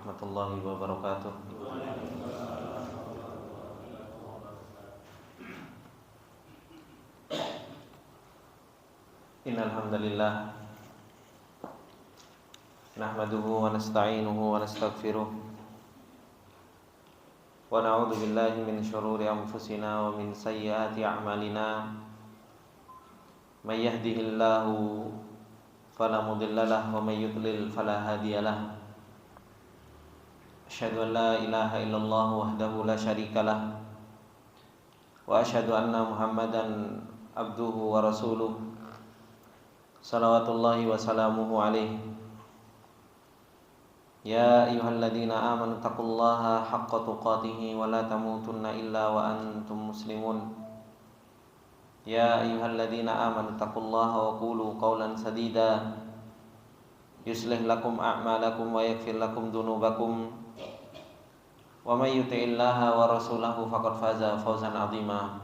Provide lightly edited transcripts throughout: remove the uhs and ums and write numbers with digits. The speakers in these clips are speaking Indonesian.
warahmatullahi wabarakatuh. Innal hamdalillah nahmaduhu wa nasta'inuhu wa nastaghfiruh wa na'udzu billahi min shururi anfusina wa min sayyiati a'malina. May yahdihillahu fala mudilla lahu wa may yudlil fala hadiya lahu. Asyhadu an la ilaha illallah wahdahu la syarika lah wa asyhadu anna Muhammadan abduhu wa rasuluh salawatullahi wa salamuhu alaihi. Ya ayyuhalladzina amanu taqullaha haqqa tuqatih wa la tamutunna illa wa antum muslimun. Ya ayyuhalladzina amanu taqullaha wa qulu qawlan sadida yuslih lakum a'malakum wa yaghfir lakum dhunubakum wa may yuti'illaha wa rasulahu faqad faza fawzan 'azima.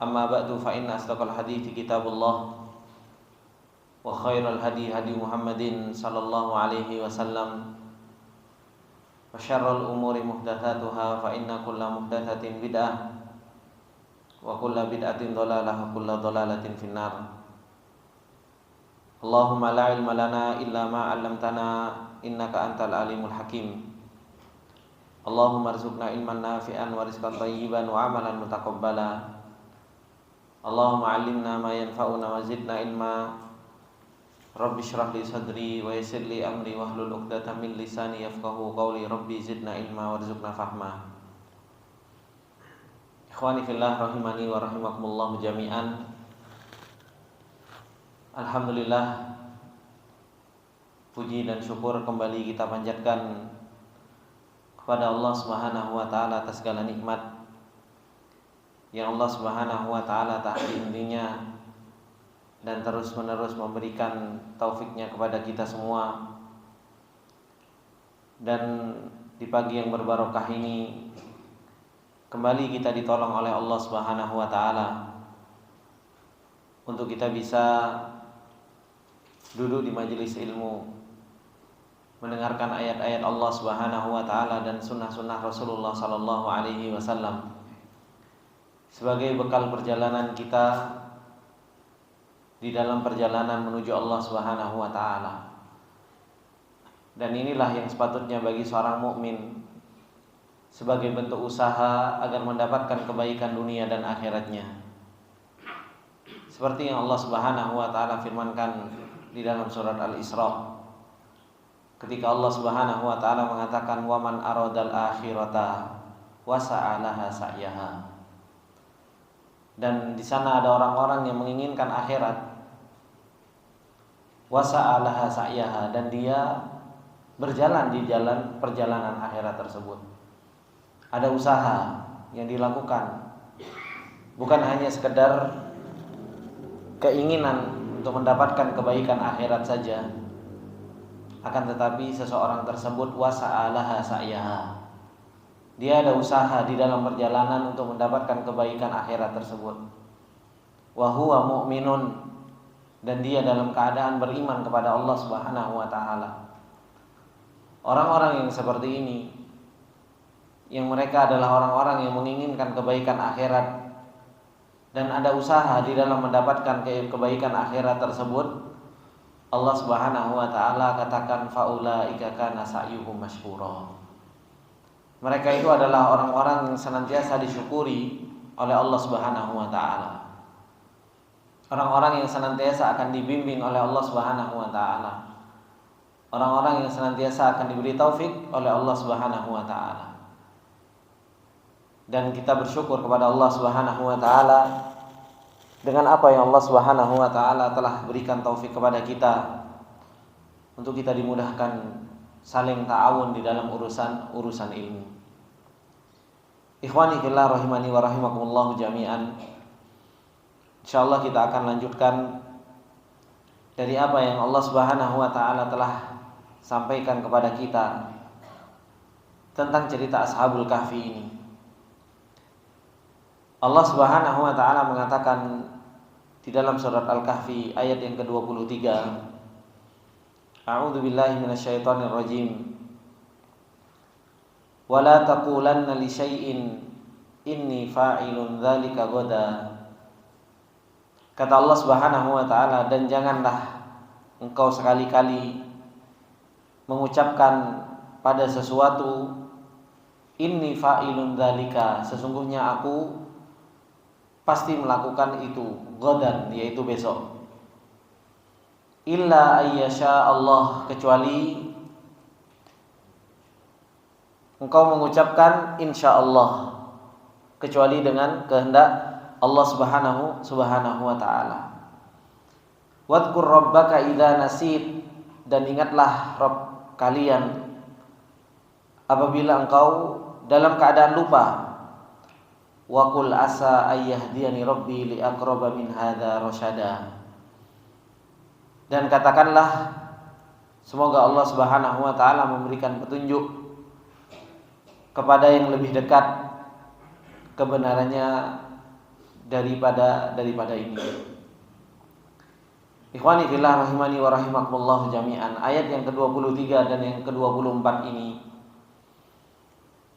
Amma ba'du, fa inna asdaqal hadithi kitabullah wa khairal hadi hadi Muhammadin sallallahu alaihi wasallam wa syarrul umuri muhdatsatuha fa inna kulla muhdatsatin bid'ah wa kulla bid'atin dhalalah wa kulla dhalalatin finnar. Allahumma la ilma lana illa ma 'allamtana innaka antal alimul hakim. Allahumma arzuqna ilman nafi'an wa rizqan thayyiban wa amalan mutaqabbala. Allahumma 'allimna ma yanfa'una wa zidna ilma. Rabbi shrah li sadri wa yassir li amri wahlul 'uqdatam min lisani yafqahu qawli. Rabbi zidna ilma warzuqna fahma. Ikhwani fillah rahimani wa rahimakumullah jami'an. Alhamdulillah, puji dan syukur kembali kita panjatkan kepada Allah Subhanahu wa taala atas segala nikmat yang Allah Subhanahu wa taala tak henti-hentinya dan terus-menerus memberikan taufiknya kepada kita semua. Dan di pagi yang berbarokah ini kembali kita ditolong oleh Allah Subhanahu wa taala untuk kita bisa duduk di majelis ilmu, mendengarkan ayat-ayat Allah Subhanahu wa taala dan sunnah-sunnah Rasulullah sallallahu alaihi wasallam sebagai bekal perjalanan kita di dalam perjalanan menuju Allah Subhanahu wa taala. Dan inilah yang sepatutnya bagi seorang mukmin sebagai bentuk usaha agar mendapatkan kebaikan dunia dan akhiratnya. Seperti yang Allah Subhanahu wa taala firmankan di dalam surat Al-Isra, ketika Allah Subhanahu wa taala mengatakan wa man aradal akhirata wa sa'alaha sa'yaha. Dan di sana ada orang-orang yang menginginkan akhirat, wa sa'alaha sa'yaha, dan dia berjalan di jalan perjalanan akhirat tersebut. Ada usaha yang dilakukan, bukan hanya sekedar keinginan untuk mendapatkan kebaikan akhirat saja, akan tetapi seseorang tersebut wasa'alaha sa'yaha, dia ada usaha di dalam perjalanan untuk mendapatkan kebaikan akhirat tersebut. Wa huwa mu'minun, dan dia dalam keadaan beriman kepada Allah Subhanahu wa taala. Orang-orang yang seperti ini, yang mereka adalah orang-orang yang menginginkan kebaikan akhirat dan ada usaha di dalam mendapatkan kebaikan akhirat tersebut, Allah Subhanahu wa taala katakan faulaika kana sa'yuhum masykura. Mereka itu adalah orang-orang yang senantiasa disyukuri oleh Allah Subhanahu wa taala. Orang-orang yang senantiasa akan dibimbing oleh Allah Subhanahu wa taala. Orang-orang yang senantiasa akan diberi taufik oleh Allah Subhanahu wa taala. Dan kita bersyukur kepada Allah Subhanahu wa taala dengan apa yang Allah Subhanahu wa taala telah berikan taufik kepada kita untuk kita dimudahkan saling ta'awun di dalam urusan ilmu. Ikhwani fillah rahimani wa rahimakumullah jami'an. Insyaallah kita akan lanjutkan dari apa yang Allah Subhanahu wa taala telah sampaikan kepada kita tentang cerita Ashabul Kahfi ini. Allah Subhanahu wa taala mengatakan di dalam surat Al-Kahfi ayat yang ke-23, A'udzu billahi minasyaitonir rajim. wala taqulanna li syai'in inni fa'ilun dzalika ghadan. Kata Allah Subhanahu wa taala, dan janganlah engkau sekali-kali mengucapkan pada sesuatu inni fa'ilun dzalika, sesungguhnya aku pasti melakukan itu, ghadan, yaitu besok. Illa ayyasha Allah, kecuali engkau mengucapkan insyaallah, kecuali dengan kehendak Allah subhanahu wa ta'ala. Wadhkur rabbaka idza nasit, dan ingatlah Rabb kalian apabila engkau dalam keadaan lupa. Wa qul asa ayyahdiyani rabbi li aqraba min hadza rasyada, dan katakanlah semoga Allah Subhanahu wa taala memberikan petunjuk kepada yang lebih dekat kebenarannya daripada ini. Ikhwani fillah rahimani wa rahimakumullah jami'an. Ayat yang ke-23 dan yang ke-24 ini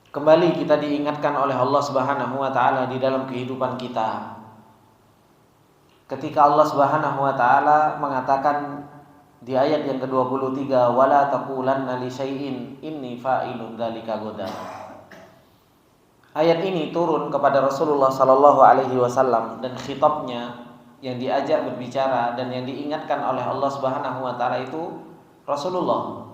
kembali kita diingatkan oleh Allah Subhanahu wa taala di dalam kehidupan kita. Ketika Allah Subhanahu wa taala mengatakan di ayat yang ke-23, wala taqulanna li syai'in inni fa'ilun dzalika ghadan. Ayat ini turun kepada Rasulullah sallallahu alaihi wasallam, dan khitabnya yang diajak berbicara dan yang diingatkan oleh Allah Subhanahu wa taala itu Rasulullah.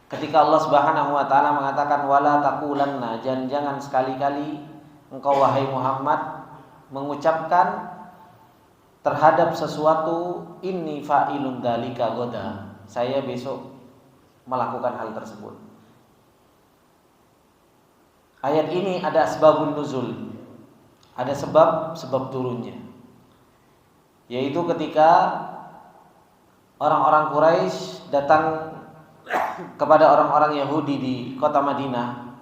Ketika Allah Subhanahu wa taala mengatakan wala taqulanna, jangan sekali-kali engkau wahai Muhammad mengucapkan terhadap sesuatu inni fa'ilun dzalika ghadan, saya besok melakukan hal tersebut. Ayat ini ada asbabun nuzul, ada sebab turunnya, yaitu ketika orang-orang Quraisy datang kepada orang-orang Yahudi di kota Madinah.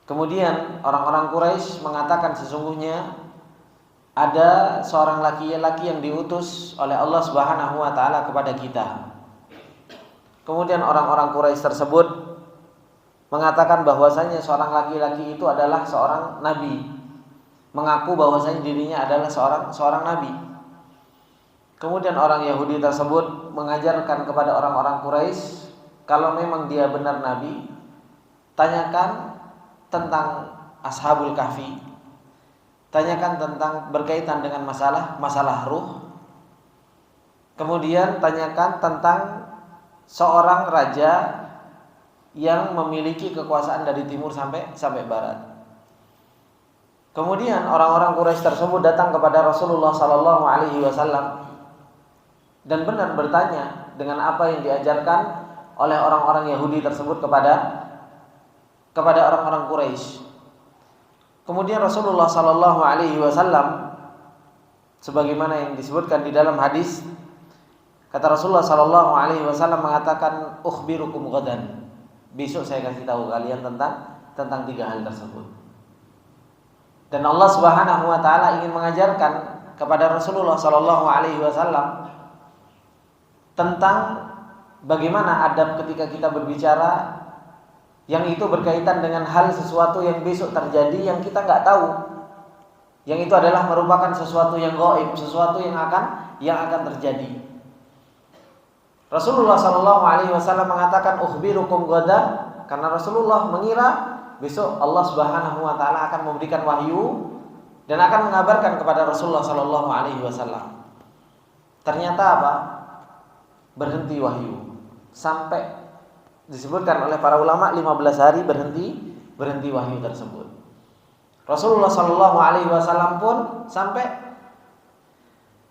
Kemudian orang-orang Quraisy mengatakan sesungguhnya ada seorang laki-laki yang diutus oleh Allah Subhanahu wa taala kepada kita. Kemudian orang-orang Quraisy tersebut mengatakan bahwasanya seorang laki-laki itu adalah seorang nabi, mengaku bahwasanya dirinya adalah seorang nabi. Kemudian orang Yahudi tersebut mengajarkan kepada orang-orang Quraisy, kalau memang dia benar nabi, tanyakan tentang Ashabul Kahfi, tanyakan tentang berkaitan dengan masalah ruh. Kemudian tanyakan tentang seorang raja yang memiliki kekuasaan dari timur sampai barat. Kemudian orang-orang Quraisy tersebut datang kepada Rasulullah sallallahu alaihi wasallam dan benar bertanya dengan apa yang diajarkan oleh orang-orang Yahudi tersebut kepada orang-orang Quraisy. Kemudian Rasulullah sallallahu alaihi wasallam sebagaimana yang disebutkan di dalam hadis, kata Rasulullah sallallahu alaihi wasallam mengatakan ukhbirukum ghadan, besok saya kasih tahu kalian tentang tiga hal tersebut. Dan Allah Subhanahu wa taala ingin mengajarkan kepada Rasulullah sallallahu alaihi wasallam tentang bagaimana adab ketika kita berbicara yang itu berkaitan dengan hal sesuatu yang besok terjadi yang kita enggak tahu. Yang itu adalah merupakan sesuatu yang gaib, sesuatu yang akan terjadi. Rasulullah sallallahu alaihi wasallam mengatakan ukhbirukum ghadan, karena Rasulullah mengira besok Allah Subhanahu wa taala akan memberikan wahyu dan akan mengabarkan kepada Rasulullah sallallahu alaihi wasallam. Ternyata apa? Berhenti wahyu. Sampai disebutkan oleh para ulama 15 hari berhenti wahyu tersebut. Rasulullah sallallahu alaihi wasallam pun sampai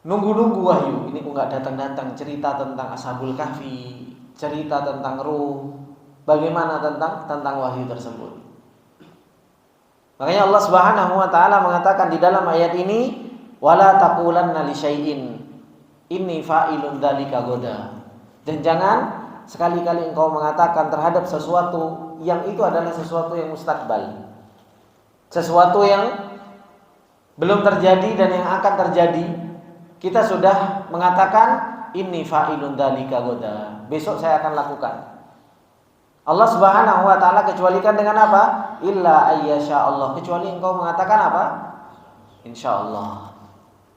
nunggu wahyu. Ini kok enggak datang-datang, cerita tentang Ashabul Kahfi, cerita tentang ruh, bagaimana tentang wahyu tersebut. Makanya Allah Subhanahu wa taala mengatakan di dalam ayat ini, wala taqulanna li syai'in inni fa'ilun dzalika ghadan. Dan jangan sekali-kali engkau mengatakan terhadap sesuatu yang itu adalah sesuatu yang mustaqbal, sesuatu yang belum terjadi dan yang akan terjadi. Kita sudah mengatakan inni fa'ilun dzalika ghadan, besok saya akan lakukan. Allah Subhanahu wa taala kecualikan dengan apa? Illa ayyasha Allah, kecuali engkau mengatakan apa? Insyaallah.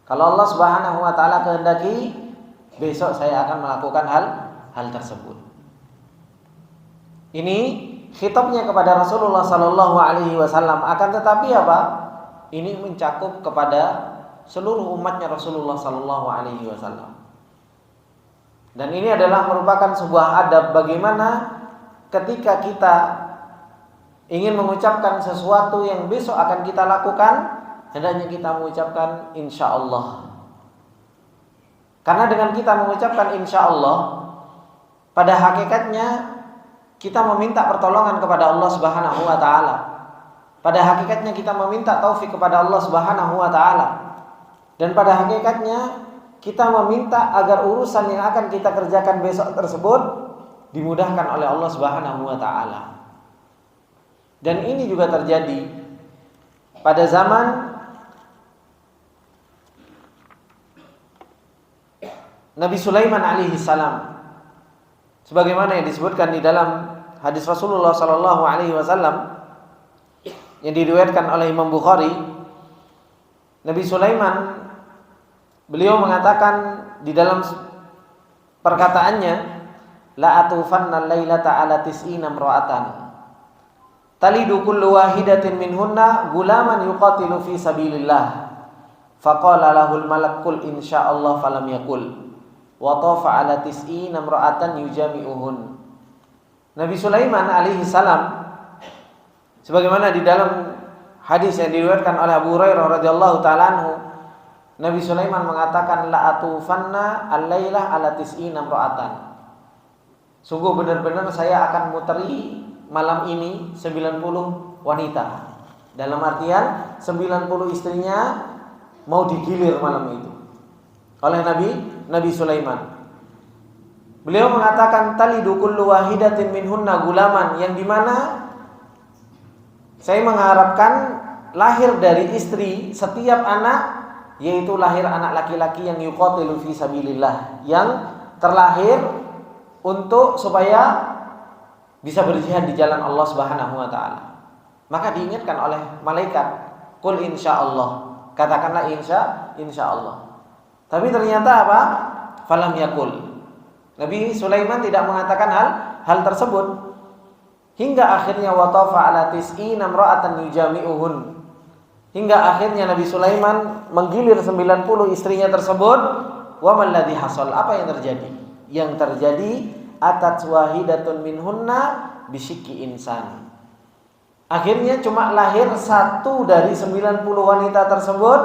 Kalau Allah Subhanahu wa taala kehendaki besok saya akan melakukan hal tersebut. Ini khitabnya kepada Rasulullah sallallahu alaihi wasallam, akan tetapi apa? Ini mencakup kepada seluruh umatnya Rasulullah sallallahu alaihi wasallam. Dan ini adalah merupakan sebuah adab bagaimana ketika kita ingin mengucapkan sesuatu yang besok akan kita lakukan, hendaknya kita mengucapkan insya Allah. Karena dengan kita mengucapkan insya Allah, pada hakikatnya kita meminta pertolongan kepada Allah Subhanahu wa taala. Pada hakikatnya kita meminta taufik kepada Allah Subhanahu wa taala. Dan pada hakikatnya kita meminta agar urusan yang akan kita kerjakan besok tersebut dimudahkan oleh Allah Subhanahu wa taala. Dan ini juga terjadi pada zaman Nabi Sulaiman alaihi salam. Sebagaimana yang disebutkan di dalam hadis Rasulullah sallallahu alaihi wasallam yang diriwayatkan oleh Imam Bukhari, Nabi Sulaiman beliau mengatakan di dalam perkataannya, la atufanna lailata ala tis'ina imra'atan talidu kullu wahidatin minhunna gulaman yuqatilu fi sabilillah faqala lahul malak qul insyaallah falam yaqul wa tafa ala tis'ina imra'atan yujami'uhun. Nabi Sulaiman alaihi salam sebagaimana di dalam hadis yang diriwayatkan oleh Abu Hurairah radhiyallahu taala anhu, Nabi Sulaiman mengatakan la atufanna al-lailah ala tis'ina imra'atan. Sungguh benar-benar saya akan muteri malam ini 90 wanita. Dalam artian 90 istrinya mau digilir malam itu oleh Nabi Sulaiman. Beliau mengatakan talidu kullu wahidatin minhunna gulaman, yang dimana saya mengharapkan lahir dari istri setiap anak, yaitu lahir anak laki-laki yang yuqatilu fi sabilillah, yang terlahir untuk supaya bisa berjihad di jalan Allah Subhanahu wa taala. Maka diingatkan oleh malaikat, qul insyaallah, katakanlah insyaallah. Tapi ternyata apa? Falam yakul. Nabi Sulaiman tidak mengatakan hal tersebut hingga akhirnya watafa ala tis'ina imra'atan yujami'uhun. Hingga akhirnya Nabi Sulaiman menggilir 90 istrinya tersebut. Wa man ladzi hasal? Apa yang terjadi? Yang terjadi atat wahidatun minhunna bisyikki insan. Akhirnya cuma lahir satu dari 90 wanita tersebut,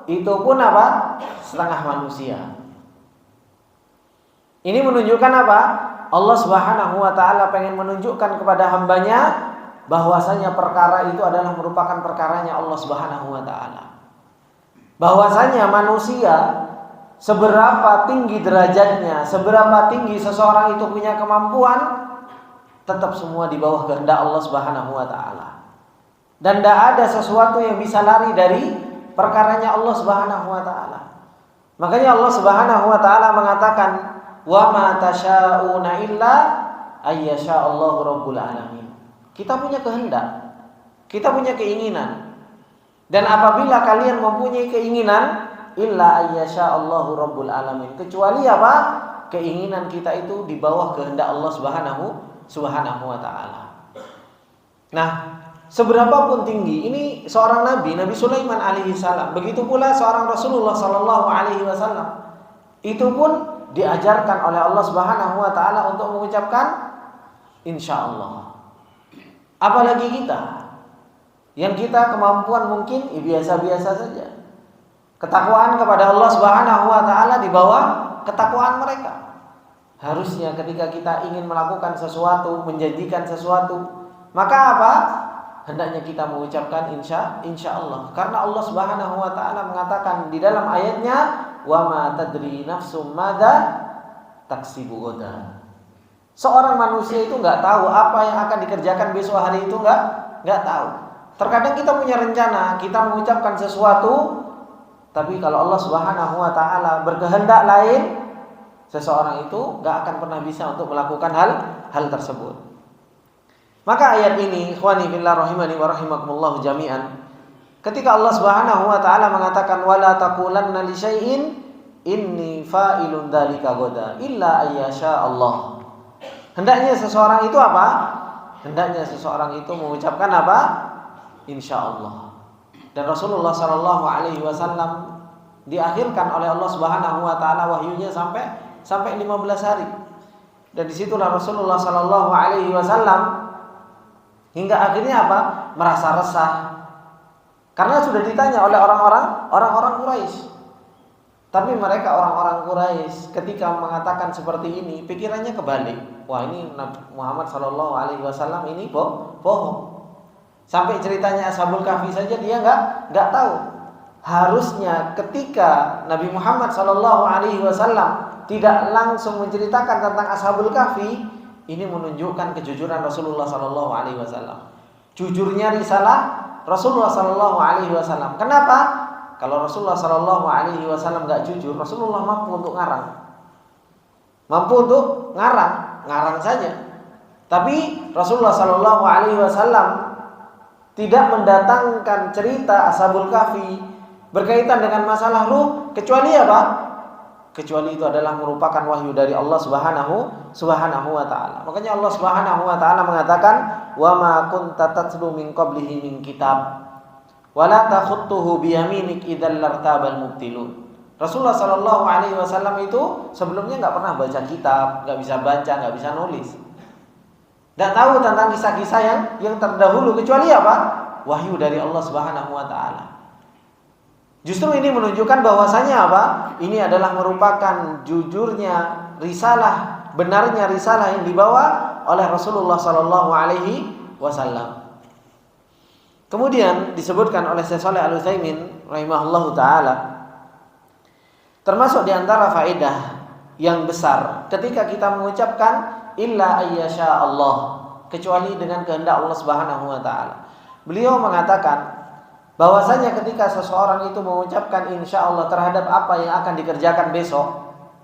itu pun apa? Setengah manusia. Ini menunjukkan apa? Allah Subhanahu wa taala pengen menunjukkan kepada hambanya bahwasanya perkara itu adalah merupakan perkaranya Allah Subhanahu wa taala. Bahwasanya manusia seberapa tinggi derajatnya, seberapa tinggi seseorang itu punya kemampuan, tetap semua di bawah kehendak Allah Subhanahu wa taala. Dan tidak ada sesuatu yang bisa lari dari perkaranya Allah Subhanahu wa taala. Makanya Allah Subhanahu wa taala mengatakan, "Wa ma tasyauna illa ayyasha Allahu rabbul alamin." Kita punya kehendak, kita punya keinginan. Dan apabila kalian mempunyai keinginan, illa ayyasha Allahu rabbul alamin, kecuali apa? Keinginan kita itu di bawah kehendak Allah Subhanahu wa taala. Nah, seberapa pun tinggi ini seorang Nabi Sulaiman alaihi salam, begitu pula seorang Rasulullah sallallahu alaihi wasallam, itu pun diajarkan oleh Allah Subhanahu wa taala untuk mengucapkan insyaallah. Apalagi kita yang kita kemampuan mungkin biasa-biasa saja. Ketakwaan kepada Allah Subhanahu wa taala di bawah ketakwaan mereka. Harusnya ketika kita ingin melakukan sesuatu, menjadikan sesuatu, maka apa? Hendaknya kita mengucapkan insyaallah. Karena Allah Subhanahu wa taala mengatakan di dalam ayatnya, "Wa ma tadri nafsum madza taksibu ghadan." Seorang manusia itu enggak tahu apa yang akan dikerjakan besok hari itu, enggak tahu. Terkadang kita punya rencana, kita mengucapkan sesuatu, tapi kalau Allah Subhanahu wa taala berkehendak lain, seseorang itu enggak akan pernah bisa untuk melakukan hal tersebut. Maka ayat ini, ikhwani fillah rahimani wa rahimakumullah jami'an, ketika Allah Subhanahu wa taala mengatakan wala taqulanna li syai'in inni fa'ilun dzalika ghadan illa ayyasha Allah. Hendaknya seseorang itu apa? Hendaknya seseorang itu mengucapkan apa? Insyaallah. Dan Rasulullah sallallahu alaihi wasallam diakhirkan oleh Allah Subhanahu wa taala wahyunya sampai 15 hari. Dan disitulah Rasulullah sallallahu alaihi wasallam hingga akhirnya apa? Merasa resah. Karena sudah ditanya oleh orang-orang Quraisy. Tapi mereka orang-orang Quraisy ketika mengatakan seperti ini, pikirannya kebalik. Wah, ini Muhammad sallallahu alaihi wasallam ini bohong. Sampai ceritanya Ashabul Kahfi saja dia enggak tahu. Harusnya ketika Nabi Muhammad sallallahu alaihi wasallam tidak langsung menceritakan tentang Ashabul Kahfi, ini menunjukkan kejujuran Rasulullah sallallahu alaihi wasallam. Jujurnya risalah Rasulullah sallallahu alaihi wasallam. Kenapa? Kalau Rasulullah sallallahu alaihi wasallam enggak jujur, Rasulullah mampu untuk ngarang. Mampu untuk ngarang saja. Tapi Rasulullah sallallahu alaihi wasallam tidak mendatangkan cerita Ashabul Kahfi berkaitan dengan masalah ruh kecuali apa? Kecuali itu adalah merupakan wahyu dari Allah Subhanahu wa taala. Makanya Allah Subhanahu wa taala mengatakan, "Wa ma kunta tatlu min qablihi min kitab wa la takhutuhu bi yaminik idzal lartabal mubtilun." Rasulullah sallallahu alaihi wasallam itu sebelumnya enggak pernah baca kitab, enggak bisa baca, enggak bisa nulis. Enggak tahu tentang kisah-kisah yang terdahulu kecuali apa? Wahyu dari Allah Subhanahu wa taala. Justru ini menunjukkan bahwasanya apa? Ini adalah merupakan jujurnya risalah, benarnya risalah yang dibawa oleh Rasulullah sallallahu alaihi wasallam. Kemudian disebutkan oleh Syekh Shalih Al-Utsaimin rahimahullahu taala, termasuk di antara faedah yang besar ketika kita mengucapkan illa ayyasha Allah, kecuali dengan kehendak Allah Subhanahu wa taala. Beliau mengatakan bahwasanya ketika seseorang itu mengucapkan insya Allah terhadap apa yang akan dikerjakan besok,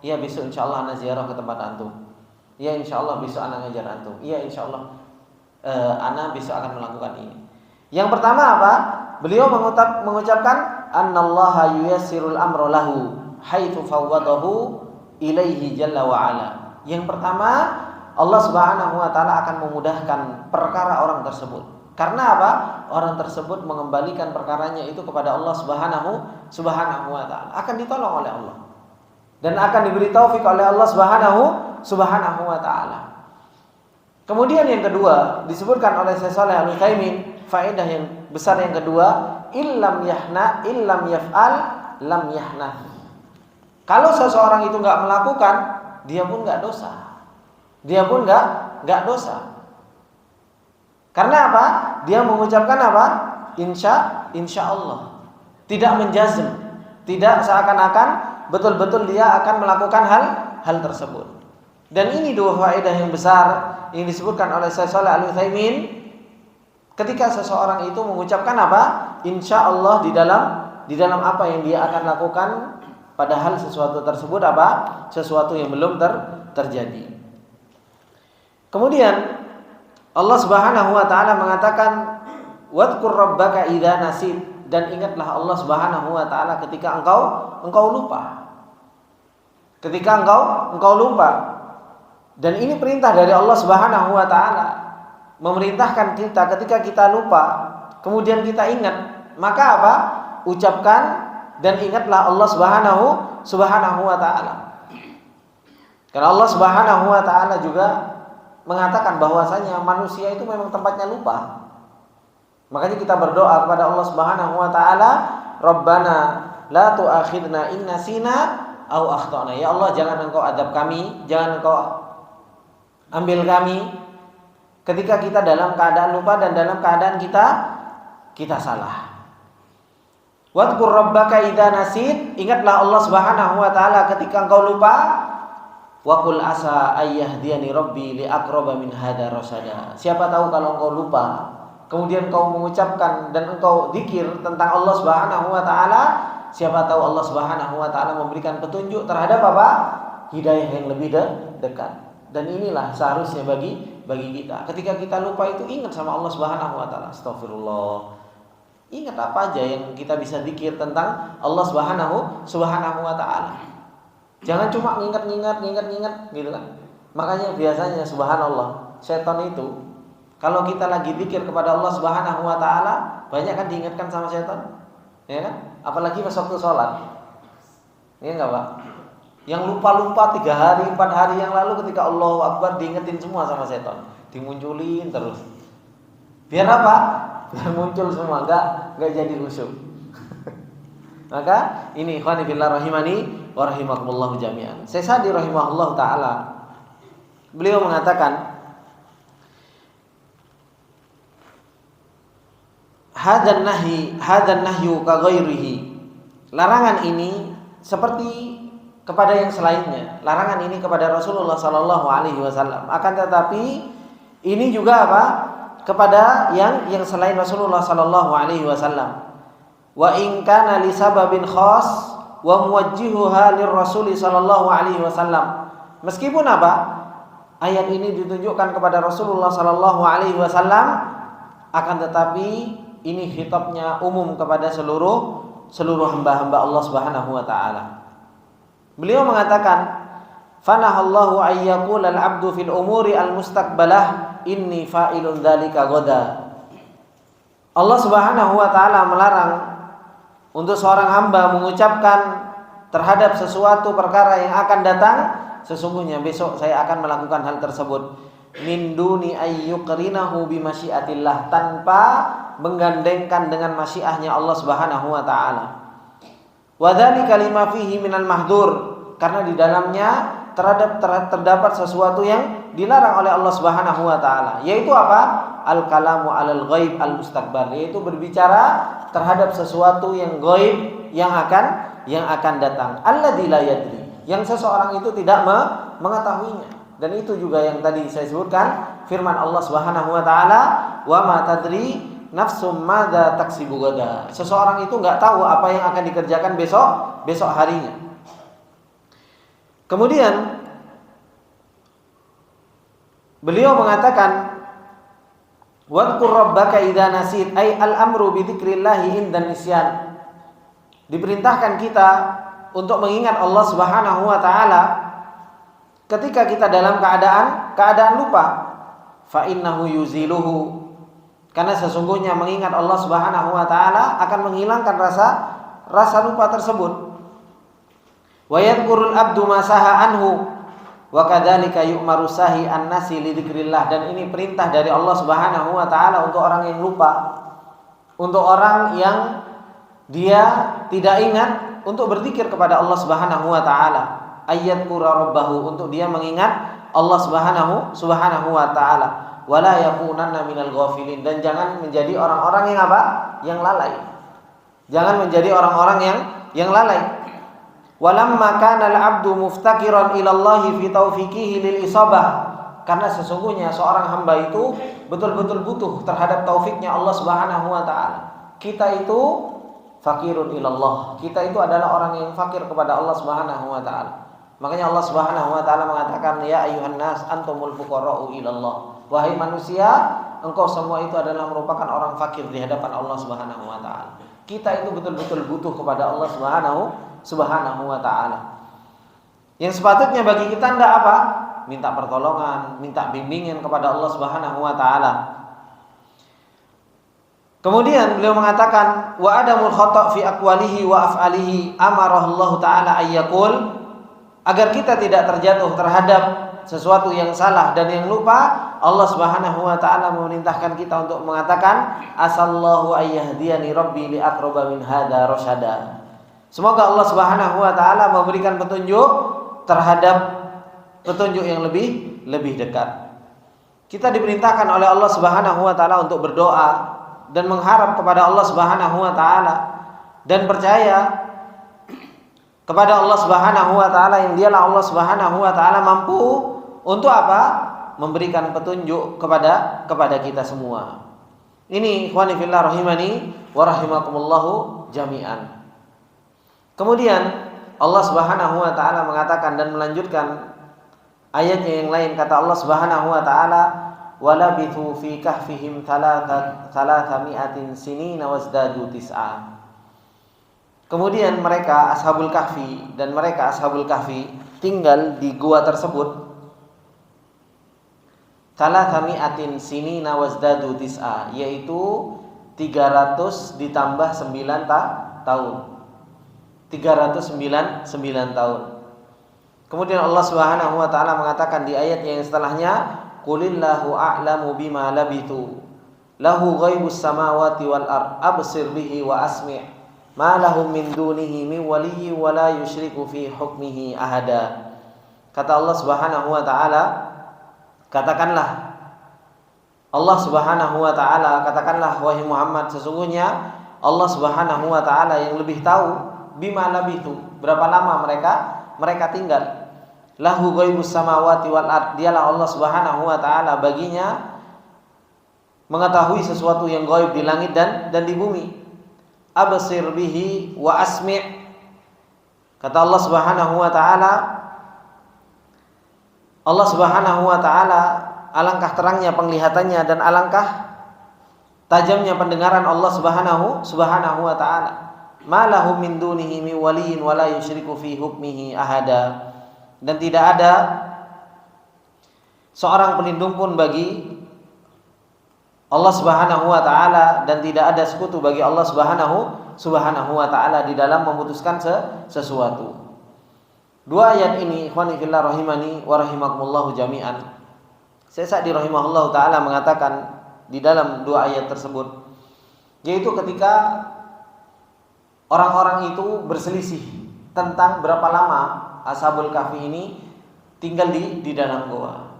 ya besok insya Allah ana ziarah ke tempat antum, ya insya Allah besok ana ngajar antum, ya insya Allah ana besok akan melakukan ini. Yang pertama apa? Beliau mengucapkan annallaha yuyassirul amra lahu haitsu fawwadahu ilaihi jalla wa ala. Yang pertama, Allah Subhanahu wa taala akan memudahkan perkara orang tersebut. Karena apa? Orang tersebut mengembalikan perkaranya itu kepada Allah Subhanahu wa taala. Akan ditolong oleh Allah. Dan akan diberi taufik oleh Allah Subhanahu wa taala. Kemudian yang kedua disebutkan oleh Syekh Shalih Al-Utsaimin, faedah yang besar yang kedua, illam yaf'al lam yahna. Kalau seseorang itu enggak melakukan, dia pun enggak dosa. Dia pun enggak dosa. Karena apa? Dia mengucapkan apa? Insya Allah. Tidak menjazm, tidak seakan-akan betul-betul dia akan melakukan hal tersebut. Dan ini dua faedah yang besar yang disebutkan oleh Syekh Shalih Al-Utsaimin ketika seseorang itu mengucapkan apa? Insya Allah di dalam apa yang dia akan lakukan, padahal sesuatu tersebut apa? Sesuatu yang belum terjadi. Kemudian Allah Subhanahu wa taala mengatakan wadhkur rabbaka idza nasit, dan ingatlah Allah Subhanahu wa taala ketika engkau lupa. Ketika engkau lupa. Dan ini perintah dari Allah Subhanahu wa taala, memerintahkan kita ketika kita lupa, kemudian kita ingat, maka apa? Ucapkan dan ingatlah Allah Subhanahu wa taala. Karena Allah Subhanahu wa taala juga mengatakan bahwasanya manusia itu memang tempatnya lupa. Makanya kita berdoa kepada Allah Subhanahu wa taala, Rabbana la tu'akhidna in nasina aw akhtana. Ya Allah, jangan engkau adab kami, jangan engkau ambil kami ketika kita dalam keadaan lupa dan dalam keadaan kita salah. Wadhkur rabbaka idza nasit, ingatlah Allah Subhanahu wa taala ketika engkau lupa. Wa qul asa ayyahdiyani rabbi li aqraba min hadza rasada. Siapa tahu kalau engkau lupa, kemudian engkau mengucapkan dan engkau zikir tentang Allah Subhanahu wa taala, siapa tahu Allah Subhanahu wa taala memberikan petunjuk terhadap apa? Hidayah yang lebih dekat. Dan inilah seharusnya bagi bagi kita. Ketika kita lupa itu ingat sama Allah Subhanahu wa taala. Astagfirullah. Ingat apa aja yang kita bisa zikir tentang Allah Subhanahu wa taala. Jangan cuma ngingat gitu kan. Makanya biasanya subhanallah, setan itu kalau kita lagi zikir kepada Allah Subhanahu wa taala, banyak kan diingatkan sama setan. Ya kan? Apalagi pas waktu sholat. Iya enggak, Pak? Yang lupa-lupa 3 hari, 4 hari yang lalu ketika Allahu Akbar diingetin semua sama setan. Dimunculin terus. Biar apa? Biar muncul semua, enggak jadi khusyuk. Maka ini ikhwani fillah rahimani wa rahimakumullah jami'an. Syekh Sa'di rahimahullah taala beliau mengatakan hadan nahyu ka ghairihi. Larangan ini seperti kepada yang selainnya. Larangan ini kepada Rasulullah sallallahu alaihi wasallam. Akan tetapi ini juga apa? Kepada yang selain Rasulullah sallallahu alaihi wasallam. Wa in kana li sababin khas wa muwajjihuha lirrasul sallallahu alaihi wasallam. Meskipun apa? Ayat ini ditunjukkan kepada Rasulullah sallallahu alaihi wasallam, akan tetapi ini khitabnya umum kepada seluruh hamba-hamba Allah Subhanahu wa taala. Beliau mengatakan, "Fanahallahu ayyaqul al-'abdu fil umuri al-mustaqbalah inni fa'ilun dzalika ghadan." Allah Subhanahu wa taala melarang untuk seorang hamba mengucapkan terhadap sesuatu perkara yang akan datang, sesungguhnya besok saya akan melakukan hal tersebut, min duni ayyuqrinahu bi masyiatillah, tanpa menggandengkan dengan masyiahnya Allah Subhanahu wa taala. Wa dzalika lima fihi minal mahdzur, karena di dalamnya terdapat sesuatu yang dilarang oleh Allah Subhanahu wa taala, yaitu apa? Al-kalamu 'alal ghaib al-mustaqbal, yaitu berbicara terhadap sesuatu yang ghaib yang akan datang. Alladzi la yadri, yang seseorang itu tidak mengetahuinya. Dan itu juga yang tadi saya sebutkan, firman Allah Subhanahu wa taala, "Wa ma tadri nafsum madza taksibu gada." Seseorang itu enggak tahu apa yang akan dikerjakan besok harinya. Kemudian beliau mengatakan, "Wadhkur rabbaka idza nasit," ay al-amru bi dzikrillah inda nisyan. Diperintahkan kita untuk mengingat Allah Subhanahu wa taala ketika kita dalam keadaan lupa. Fa innahu yuziluhu, karena sesungguhnya mengingat Allah Subhanahu wa taala akan menghilangkan rasa lupa tersebut. Wa yadhkurul abdu ma saha anhu wa kadzalika yu'maru sahi an-nasi li dzikrillah, dan ini perintah dari Allah Subhanahu wa taala untuk orang yang lupa, untuk orang yang dia tidak ingat, untuk berzikir kepada Allah Subhanahu wa taala, ayyadhkura rabbahu, untuk dia mengingat Allah Subhanahu wa taala, wala yakunanna minal ghafilin, dan jangan menjadi orang-orang yang apa? Yang lalai. Jangan menjadi orang-orang yang lalai. Walamma kana al-'abdu muftakiran ila Allah fi taufiqihi lil isabah, karena sesungguhnya seorang hamba itu betul-betul butuh terhadap taufiknya Allah Subhanahu wa taala. Kita itu fakirun ilallah, kita itu adalah orang yang fakir kepada Allah Subhanahu wa taala. Makanya Allah Subhanahu wa taala mengatakan, ya ayuhan nas antumul fuqara'u ilallah. Wahai manusia, engkau semua itu adalah merupakan orang fakir di hadapan Allah Subhanahu wa taala. Kita itu betul-betul butuh kepada Allah Subhanahu wa taala. Yang sepatutnya bagi kita enggak apa? Minta pertolongan, minta bimbingan kepada Allah Subhanahu wa taala. Kemudian beliau mengatakan, wa adamul khata' fi aqwalihi wa af'alihi amarahullahu taala ayyaqul, agar kita tidak terjatuh terhadap sesuatu yang salah dan yang lupa, Allah Subhanahu wa taala memerintahkan kita untuk mengatakan, asallahu ayyahdiyani rabbi li aqraba min hadza rasyada. Semoga Allah Subhanahu wa taala memberikan petunjuk terhadap petunjuk yang lebih dekat. Kita diperintahkan oleh Allah Subhanahu wa taala untuk berdoa dan mengharap kepada Allah Subhanahu wa taala dan percaya kepada Allah Subhanahu wa taala yang dialah Allah Subhanahu wa taala mampu untuk apa? Memberikan petunjuk kepada kita semua. Ini ikhwani fillah rahimani wa rahimakumullahu jami'an. Kemudian Allah Subhanahu wa taala mengatakan dan melanjutkan ayatnya yang lain, kata Allah Subhanahu wa taala, wa labithu fi kahfihim thalathami'atin sinina wazdadu tis'a. Kemudian mereka ashabul kahfi tinggal di gua tersebut thalathami'atin sinina wazdadu tis'a, yaitu 300 ditambah 9 tahun. 309 tahun. Kemudian Allah Subhanahu wa taala mengatakan di ayat yang setelahnya, qulillahu a'lamu bima labithu lahu ghaibus samawati wal ard absir bihi wa asmi' ma lahum min dunihi min waliyyin wa la yusyriku fi hukmihi ahada. Kata Allah Subhanahu wa taala, katakanlah Allah Subhanahu wa taala, katakanlah wahai Muhammad, sesungguhnya Allah Subhanahu wa taala yang lebih tahu bima labithu, berapa lama mereka tinggal. Lahu ghaibus samawati wal ard, dialah Allah Subhanahu wa taala baginya mengetahui sesuatu yang gaib di langit dan di bumi. Absir bihi wa asmi', kata Allah Subhanahu wa taala, Allah Subhanahu wa taala alangkah terangnya penglihatannya dan alangkah tajamnya pendengaran Allah Subhanahu wa taala. Ma lahum min dunihi min waliyyin wa la yusyriku fi hukmihi ahada. Dan tidak ada seorang pelindung pun bagi Allah Subhanahu wa taala, dan tidak ada sekutu bagi Allah Subhanahu wa taala di dalam memutuskan sesuatu. Dua ayat ini, ikhwani fillah rahimani wa rahimakumullah jami'an. Syekh Sa'di rahimahullah taala mengatakan di dalam dua ayat tersebut, yaitu ketika orang-orang itu berselisih tentang berapa lama Ashabul Kahfi ini tinggal di dalam gua,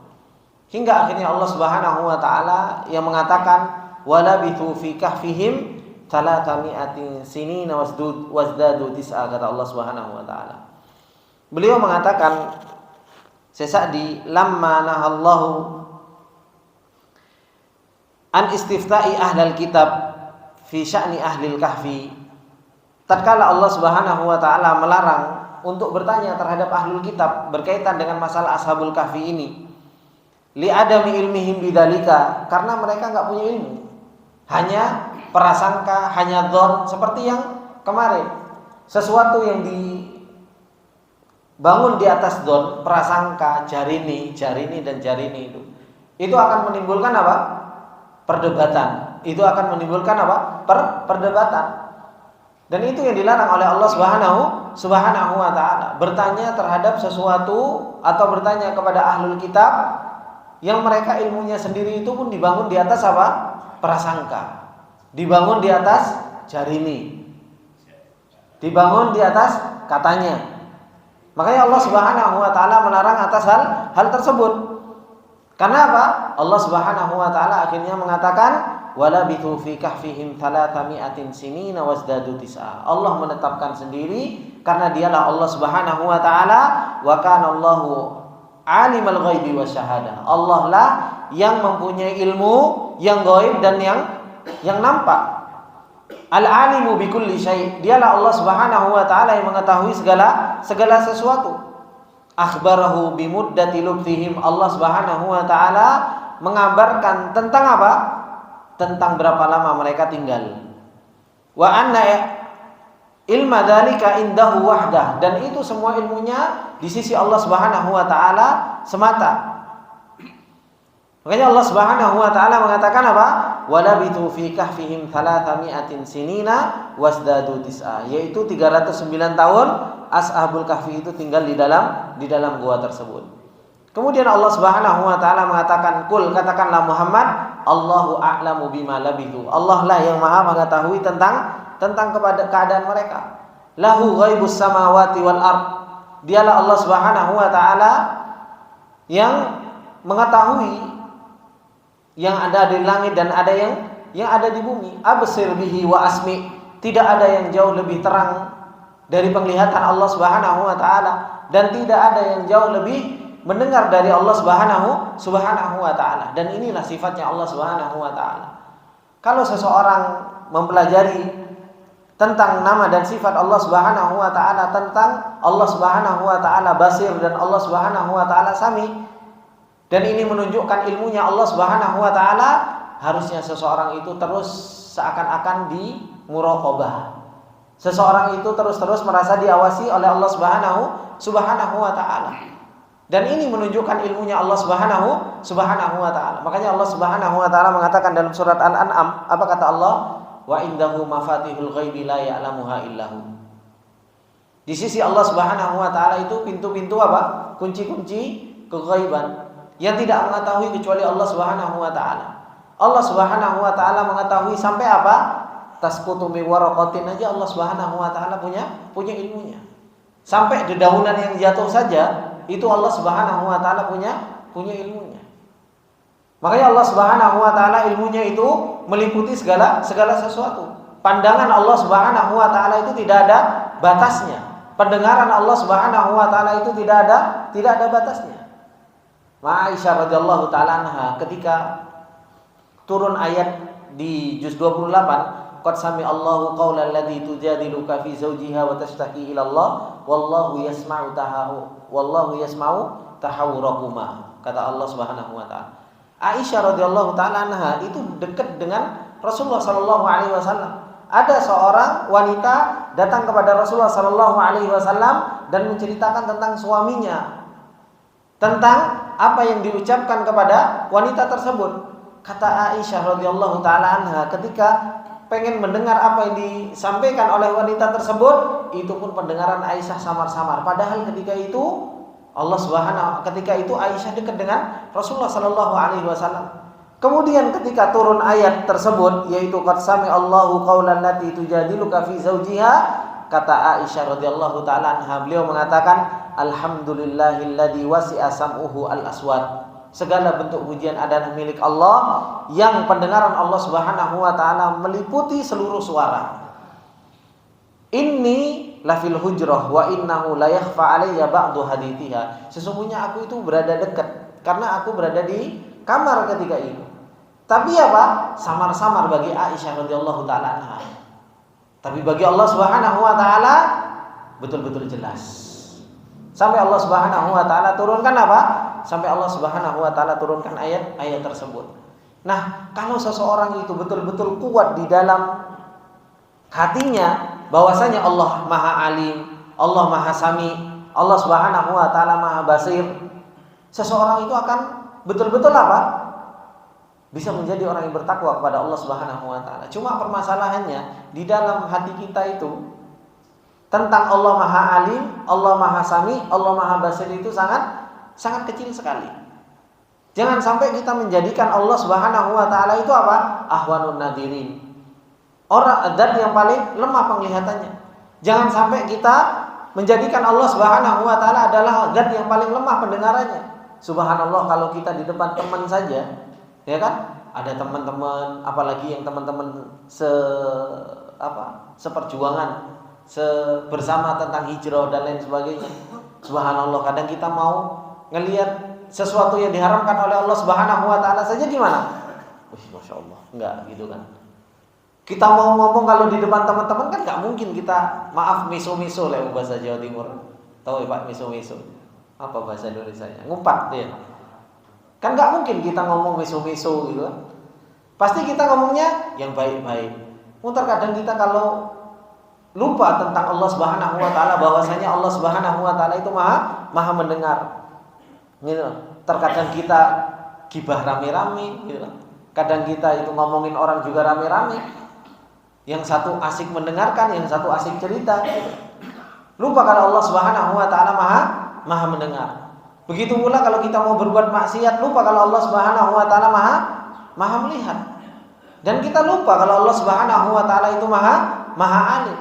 hingga akhirnya Allah Subhanahu wa taala yang mengatakan walabithu fi kahfihim thalathami'atin sinina wazdadu tis'a, kata Allah Subhanahu wa taala. Beliau mengatakan, Syekh Sa'di, lamma nahallahu an istifta'i ahlal kitab fi sya'ni ahlil kahfi, tatkala Allah Subhanahu wa taala melarang untuk bertanya terhadap ahlul kitab berkaitan dengan masalah ashabul kahfi ini, li adami ilmihim bidzalika, karena mereka enggak punya ilmu, hanya prasangka, hanya dzon, seperti yang kemarin, sesuatu yang dibangun di atas dzon, prasangka, jarini dan jarini itu akan menimbulkan apa? Perdebatan. Itu akan menimbulkan apa? Perdebatan. Dan itu yang dilarang oleh Allah Subhanahu wa taala, bertanya terhadap sesuatu atau bertanya kepada ahlul kitab yang mereka ilmunya sendiri itu pun dibangun di atas apa? Prasangka. Dibangun di atas jarini. Dibangun di atas katanya. Makanya Allah Subhanahu wa taala melarang atas hal tersebut. Karena apa? Allah Subhanahu wa taala akhirnya mengatakan walabithu fi kahfihim thalathami'atin sinina wazdadu tis'a. Allah menetapkan sendiri karena dialah Allah Subhanahu wa taala, wa kana Allahu alimul ghaibi wasyahadah. Allah lah yang mempunyai ilmu yang gaib dan yang nampak. Al-alimu bikulli syai'. Dialah Allah Subhanahu wa taala yang mengetahui segala sesuatu. Akhbarahu bimuddati lubthihim. Allah Subhanahu wa taala mengabarkan tentang apa? Tentang berapa lama mereka tinggal. Wa anna ilma dzalika indahu wahdah, dan itu semua ilmunya di sisi Allah Subhanahu wa taala semata. Makanya Allah Subhanahu wa taala mengatakan apa? Walabithu fi kahfihim thalathami'atin sinina wasdadu tis'a, yaitu 309 tahun Ashabul Kahfi itu tinggal di dalam gua tersebut. Kemudian Allah Subhanahu wa taala mengatakan, "Qul," katakanlah Muhammad, "Allahu a'lamu bima labithu." Allah lah yang Maha mengetahui tentang kepada keadaan mereka. Lahu ghaibus samawati wal ard. Dialah Allah Subhanahu wa taala yang mengetahui yang ada di langit dan ada yang ada di bumi. Absir bihi wa asmi. Tidak ada yang jauh lebih terang dari penglihatan Allah Subhanahu wa taala, dan tidak ada yang jauh lebih mendengar dari Allah Subhanahu wa taala. Dan inilah sifatnya Allah Subhanahu wa taala. Kalau seseorang mempelajari tentang nama dan sifat Allah Subhanahu wa taala, tentang Allah Subhanahu wa taala Basir dan Allah Subhanahu wa taala Sami, Dan ini menunjukkan ilmunya Allah Subhanahu wa taala. Harusnya seseorang itu terus seakan-akan di muraqabah. Seseorang itu terus-terus merasa diawasi oleh Allah Subhanahu wa taala. Dan ini menunjukkan ilmunya Allah Subhanahu wa taala. Makanya Allah Subhanahu wa taala mengatakan dalam surat Al-An'am, apa kata Allah? Wa indahu mafatihul ghaibi la ya'lamuha illahu. Di sisi Allah Subhanahu wa taala itu pintu-pintu apa? Kunci-kunci keghaiban yang tidak mengetahui kecuali Allah Subhanahu wa taala. Allah Subhanahu wa taala mengetahui sampai apa? Tasqutu mi waraqatin aja Allah Subhanahu wa taala punya ilmunya. Sampai dedaunan yang jatuh saja itu Allah Subhanahu wa taala punya ilmunya. Makanya Allah Subhanahu wa taala ilmunya itu meliputi segala sesuatu. Pandangan Allah Subhanahu wa taala itu tidak ada batasnya. Pendengaran Allah Subhanahu wa taala itu tidak ada batasnya. Aisyah radhiyallahu taala anha ketika turun ayat di juz 28, qad sami Allahu qaulal ladzi tujadiluka fi zawjiha wa tashtaki ila Allah wallahu yasma'u tahawurakuma, kata Allah Subhanahu wa taala. Aisyah radhiyallahu taala anha itu dekat dengan Rasulullah sallallahu alaihi wasallam. Ada seorang wanita datang kepada Rasulullah sallallahu alaihi wasallam dan menceritakan tentang suaminya, tentang apa yang diucapkan kepada wanita tersebut. Kata Aisyah radhiyallahu taala anha, ketika pengen mendengar apa yang disampaikan oleh wanita tersebut, itu pun pendengaran Aisyah samar-samar. Padahal ketika itu ketika itu Aisyah dekat dengan Rasulullah sallallahu alaihi wasallam. Kemudian ketika turun ayat tersebut, yaitu qad sami Allahu qaulan lati tujadiluka fi zawjiha, kata Aisyah radhiyallahu taala anha, beliau mengatakan alhamdulillahilladzi wasi'a sam'uhu al-aswat. Segala bentuk pujian adalah milik Allah yang pendengaran Allah Subhanahu wa taala meliputi seluruh suara. Inni lafil hujrah wa innahu la yakhfa alayya ba'du hadithiha. Sesungguhnya aku itu berada dekat karena aku berada di kamar ketika itu. Tapi apa? Samar-samar bagi Aisyah radhiyallahu taala anha. Tapi bagi Allah Subhanahu wa taala betul-betul jelas. Sampai Allah Subhanahu wa taala turunkan apa? Sampai Allah Subhanahu wa taala turunkan ayat-ayat tersebut. Nah, kalau seseorang itu betul-betul kuat di dalam hatinya bahwasanya Allah Maha Alim, Allah Maha Sami, Allah Subhanahu wa taala Maha Basir, seseorang itu akan betul-betul apa? Bisa menjadi orang yang bertakwa kepada Allah Subhanahu wa taala. Cuma permasalahannya di dalam hati kita itu tentang Allah Maha Alim, Allah Maha Sami, Allah Maha Basir itu sangat kecil sekali. Jangan sampai kita menjadikan Allah Subhanahu wa taala itu apa? Ahwanun nadirin. Orang zat yang paling lemah penglihatannya. Jangan sampai kita menjadikan Allah Subhanahu wa taala adalah zat yang paling lemah pendengarannya. Subhanallah, kalau kita di depan teman saja, ya kan? Ada teman-teman, apalagi yang teman-teman seperjuangan, bersama tentang hijrah dan lain sebagainya. Subhanallah, kadang kita mau ngelihat sesuatu yang diharamkan oleh Allah Subhanahu wa taala saja gimana? Masya Allah, enggak gitu kan. Kita mau ngomong kalau di depan teman-teman kan enggak mungkin kita miso-miso lah bahasa Jawa Timur. Tahu ya Pak, miso-miso? Apa bahasa Indonesianya? Ngumpat ya. Kan enggak mungkin kita ngomong miso-miso gitu kan. Pasti kita ngomongnya yang baik-baik. Terkadang kita kalau lupa tentang Allah Subhanahu wa taala, bahwasanya Allah Subhanahu wa taala itu maha mendengar. Gitu. Terkadang kita gibah rame-rame gitu. Kadang kita itu ngomongin orang juga rame-rame. Yang satu asik mendengarkan, yang satu asik cerita gitu. Lupa kalau Allah Subhanahu wa taala maha mendengar. Begitu pula kalau kita mau berbuat maksiat, lupa kalau Allah Subhanahu wa taala maha melihat. Dan kita lupa kalau Allah Subhanahu wa taala itu maha alim.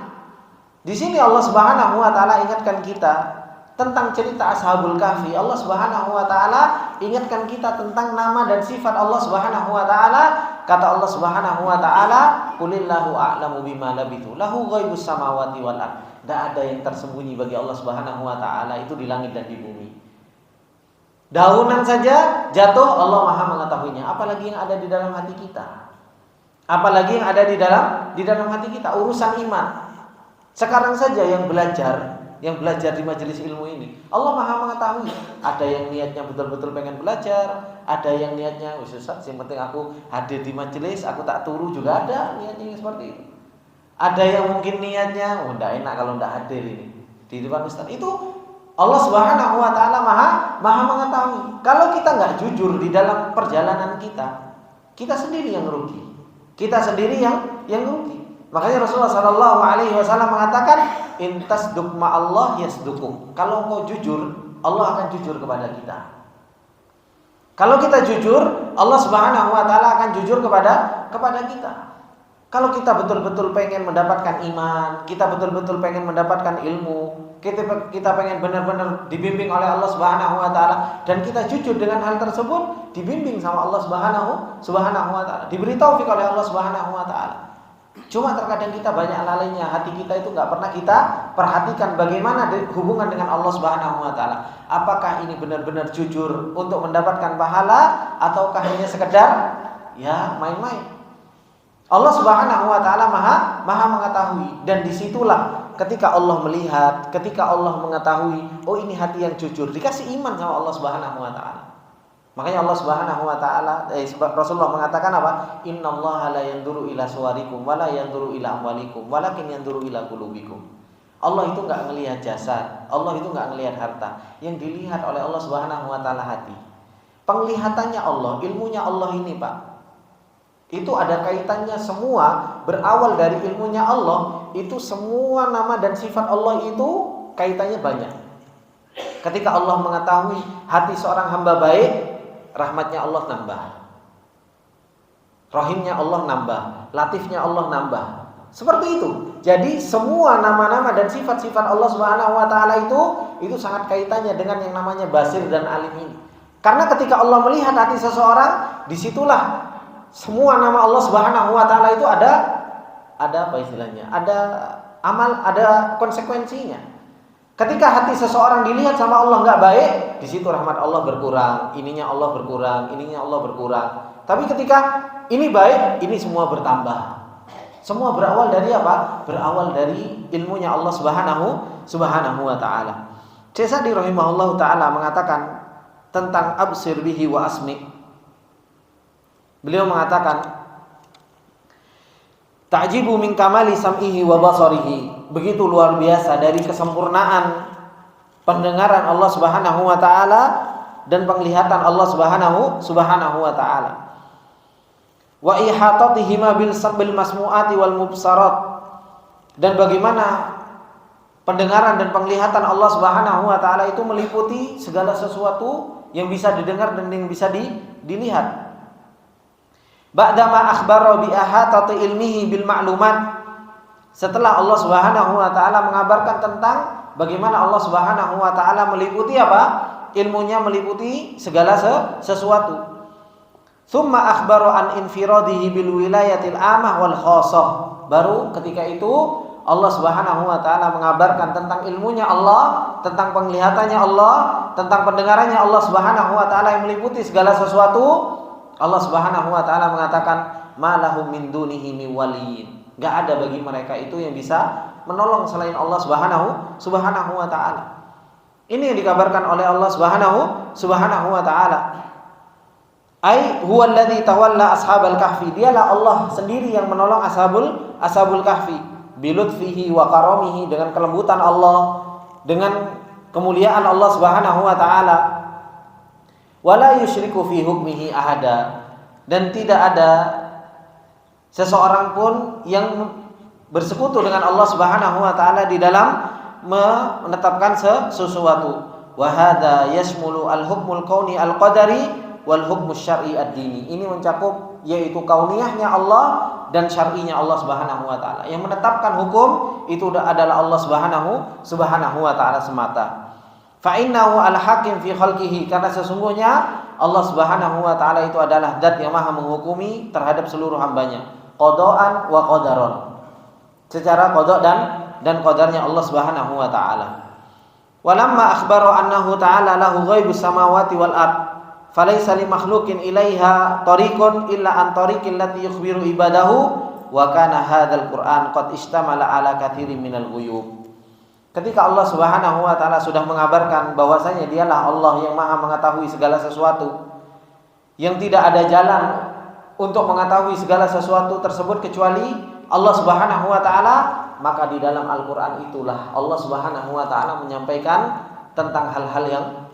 Di sini Allah Subhanahu wa taala ingatkan kita tentang cerita Ashabul Kahfi. Allah Subhanahu wa taala ingatkan kita tentang nama dan sifat Allah Subhanahu wa taala. Kata Allah Subhanahu wa taala, "Qulillahu a'lamu bima labithu lahu ghaibus samawati wal ard." Tidak ada yang tersembunyi bagi Allah Subhanahu wa taala itu di langit dan di bumi. Daunan saja jatuh, Allah Maha mengetahuinya, apalagi yang ada di dalam hati kita. Apalagi yang ada di dalam hati kita, urusan iman. Sekarang saja yang belajar yang belajar di majelis ilmu ini. Allah Maha mengetahui. Ada yang niatnya betul-betul pengen belajar, ada yang niatnya Ustaz, yang penting aku hadir di majelis, aku tak turu, juga ada niatnya yang seperti itu. Ada yang mungkin niatnya enggak enak kalau enggak hadir ini di depan Ustaz. Itu Allah Subhanahu wa taala Maha mengetahui. Kalau kita enggak jujur di dalam perjalanan kita, kita sendiri yang rugi. Kita sendiri yang rugi. Makanya Rasulullah sallallahu alaihi wasallam mengatakan, "In tasduq ma'allah yasduquk." Kalau engkau jujur, Allah akan jujur kepada kita. Kalau kita jujur, Allah Subhanahu wa taala akan jujur kepada kita. Kalau kita betul-betul pengen mendapatkan iman, kita betul-betul pengen mendapatkan ilmu, kita pengen benar-benar dibimbing oleh Allah Subhanahu wa taala, dan kita jujur dengan hal tersebut, dibimbing sama Allah Subhanahu wa taala, diberi taufik oleh Allah Subhanahu wa taala. Cuma terkadang kita banyak lalainya, hati kita itu nggak pernah kita perhatikan bagaimana hubungan dengan Allah Subhanahu wa taala. Apakah ini benar-benar jujur untuk mendapatkan pahala, ataukah hanya sekedar ya main-main? Allah Subhanahu wa taala Maha mengetahui, dan disitulah ketika Allah melihat, ketika Allah mengetahui, oh ini hati yang jujur, dikasih iman sama Allah Subhanahu wa taala. Makanya Allah Subhanahu wa taala Rasulullah mengatakan apa? Innallaha la yanzuru ila suwarikum wa la yanzuru ila amwalikum walakin yanzuru ila qulubikum. Allah itu enggak ngelihat jasad, Allah itu enggak ngelihat harta. Yang dilihat oleh Allah Subhanahu wa taala hati. Penglihatannya Allah, ilmunya Allah ini, Pak, itu ada kaitannya semua, berawal dari ilmunya Allah. Itu semua nama dan sifat Allah itu kaitannya banyak. Ketika Allah mengetahui hati seorang hamba baik, rahmatnya Allah nambah, rahimnya Allah nambah, latifnya Allah nambah. Seperti itu. Jadi semua nama-nama dan sifat-sifat Allah Subhanahu wa taala itu sangat kaitannya dengan yang namanya basir dan alim ini. Karena ketika Allah melihat hati seseorang, disitulah semua nama Allah Subhanahu wa taala itu ada apa istilahnya? Ada amal, ada konsekuensinya. Ketika hati seseorang dilihat sama Allah enggak baik, di situ rahmat Allah berkurang, ininya Allah berkurang, ininya Allah berkurang. Tapi ketika ini baik, ini semua bertambah. Semua berawal dari apa? Berawal dari ilmunya Allah Subhanahu wa taala. Syekh Sa'di rahimahullahu taala mengatakan tentang absir bihi wa asmi. Beliau mengatakan, ta'jibu min kamali sam'ihi wa basarihi. Begitu luar biasa dari kesempurnaan pendengaran Allah Subhanahu wa taala dan penglihatan Allah Subhanahu wa taala. Wa ihatatihima bil sabil masmu'ati wal mubsarat. Dan bagaimana pendengaran dan penglihatan Allah Subhanahu wa taala itu meliputi segala sesuatu yang bisa didengar dan yang bisa dilihat. Ba'dama akhbara bi ahatati ilmihi bil ma'lumat. Setelah Allah Subhanahu wa taala mengabarkan tentang bagaimana Allah Subhanahu wa taala meliputi apa? Ilmunya meliputi segala sesuatu. Tsumma akhbara an infiradihi bil wilayatil amah wal khassah. Baru ketika itu Allah Subhanahu wa taala mengabarkan tentang ilmunya Allah, tentang penglihatannya Allah, tentang pendengarannya Allah Subhanahu wa taala yang meliputi segala sesuatu. Allah Subhanahu wa taala mengatakan malahum min dunihi min waliyin. Enggak ada bagi mereka itu yang bisa menolong selain Allah Subhanahu wa taala. Ini yang dikabarkan oleh Allah Subhanahu wa taala. Ai huwallazi tawalla ashabal kahfi. Dialah Allah sendiri yang menolong ashabul kahfi bilutfihi wa karamihi, dengan kelembutan Allah, dengan kemuliaan Allah Subhanahu wa taala. Wala yusyriku fi hukmihi ahada. Dan tidak ada seseorang pun yang bersekutu dengan Allah Subhanahu wa taala di dalam menetapkan sesuatu. Wa hadza yashmulu al-hukmul kauni al-qadari wal hukmus syar'i ad-dini. Ini mencakup yaitu kauniyahnya Allah dan syar'inya Allah Subhanahu wa taala. Yang menetapkan hukum itu adalah Allah Subhanahu wa taala semata. Fa innahu al-hakim fi khalqihi, karena sesungguhnya Allah Subhanahu wa taala itu adalah zat yang maha menghukumi terhadap seluruh hambanya, qada'an wa qadaran, secara qada' dan qadarnya Allah Subhanahu wa taala. Walamma akhbara annahu ta'ala lahu ghaibus samawati wal ard, falaysa li makhluqin ilaiha tariqun illa an tariqil lati yukhbiru ibadahu, wa kana hadzal Qur'an qad istamala ala katsirin minal ghuyub. Ketika Allah Subhanahu wa taala sudah mengabarkan bahwasanya Dialah Allah yang Maha mengetahui segala sesuatu, yang tidak ada jalan untuk mengetahui segala sesuatu tersebut kecuali Allah Subhanahu wa taala, maka di dalam Al-Qur'an itulah Allah Subhanahu wa taala menyampaikan tentang hal-hal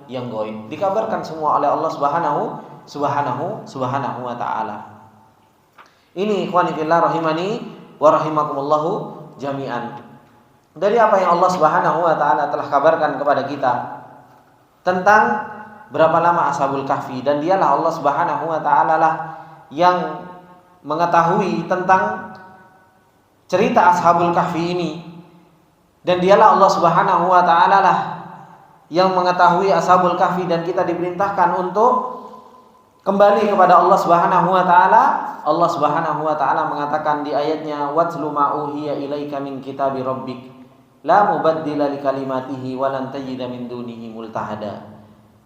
yang gaib. Dikabarkan semua oleh Allah Subhanahu wa taala. Ini ikhwani fillah rahimani wa rahimakumullahu jami'an. Dari apa yang Allah Subhanahu wa taala telah kabarkan kepada kita tentang berapa lama Ashabul Kahfi, dan Dialah Allah Subhanahu wa taala lah yang mengetahui tentang cerita Ashabul Kahfi ini, dan Dialah Allah Subhanahu wa taala lah yang mengetahui Ashabul Kahfi, dan kita diperintahkan untuk kembali kepada Allah Subhanahu wa taala. Allah Subhanahu wa taala mengatakan di ayatnya, "Watlu ma uhiya ilaika min kitabi rabbik la mubaddila likalimatihi wa lan tajida min dunihi multahada."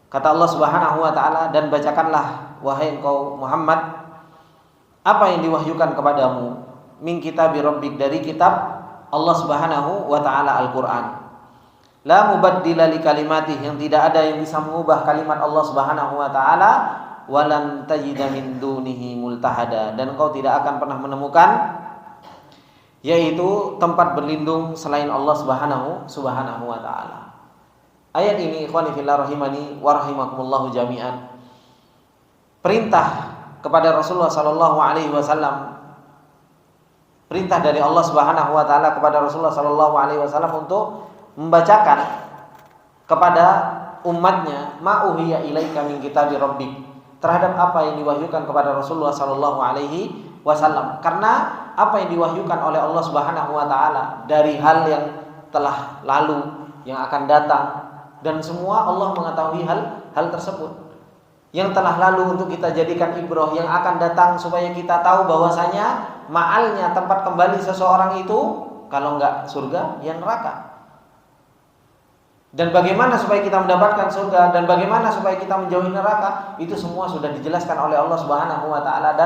Kata Allah Subhanahu wa taala, dan bacakanlah wahai engkau Muhammad apa yang diwahyukan kepadamu min kitabi rabbik, dari kitab Allah Subhanahu wa taala Al-Qur'an. La mubaddila likalimatihi, yang tidak ada yang bisa mengubah kalimat Allah Subhanahu wa taala, wa lan tajida min dunihi multahada, dan engkau tidak akan pernah menemukan yaitu tempat berlindung selain Allah Subhanahu wa taala. Ayat ini ikhwani fillah rahimani wa rahimakumullahu jami'an, perintah kepada Rasulullah sallallahu alaihi wasallam, perintah dari Allah Subhanahu wa taala kepada Rasulullah sallallahu alaihi wasallam untuk membacakan kepada umatnya ma uhiya ilaika min kitabi rabbik, terhadap apa yang diwahyukan kepada Rasulullah sallallahu alaihi wasallam. Karena apa yang diwahyukan oleh Allah Subhanahu wa taala dari hal yang telah lalu, yang akan datang, dan semua Allah mengetahui hal tersebut. Yang telah lalu untuk kita jadikan ibrah, yang akan datang supaya kita tahu bahwasanya ma'alnya, tempat kembali seseorang itu kalau enggak surga ya neraka. Dan bagaimana supaya kita mendapatkan surga, dan bagaimana supaya kita menjauhi neraka, itu semua sudah dijelaskan oleh Allah Subhanahu wa taala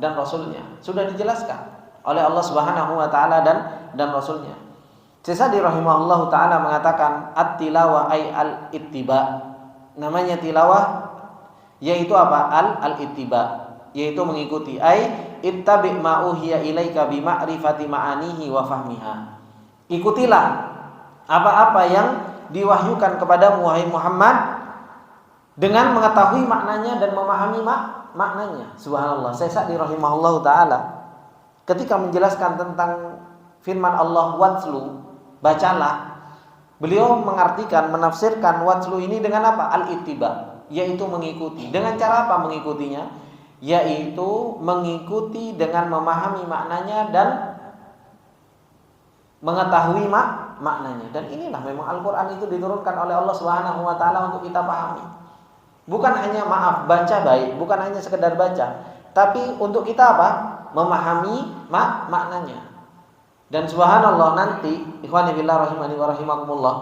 dan Rasulnya. Sudah dijelaskan oleh Allah Subhanahu wa taala dan Rasulnya. Syekh rahimahullahu taala mengatakan at-tilawah ay al-ittiba. Namanya tilawah yaitu apa? Al-ittiba, yaitu mengikuti. Ay ittabi ma uhiya ilaika bi ma'rifati ma'anihi wa fahmiha. Ikutilah apa-apa yang diwahyukan kepadamu wahai Muhammad dengan mengetahui maknanya dan memahami maknanya. Subhanallah. Syekh rahimahullahu taala ketika menjelaskan tentang firman Allah watslu, bacalah, beliau mengartikan, menafsirkan watslu ini dengan apa? Al-ittiba, yaitu mengikuti. Dengan cara apa mengikutinya? Yaitu mengikuti dengan memahami maknanya dan mengetahui maknanya. Dan inilah memang Al-Qur'an itu diturunkan oleh Allah Subhanahu wa taala untuk kita pahami. Bukan hanya baca baik, bukan hanya sekedar baca, tapi untuk kita apa? Memahami maknanya. Dan subhanallah, nanti ikhwani billah rahimani wa rahimakumullah,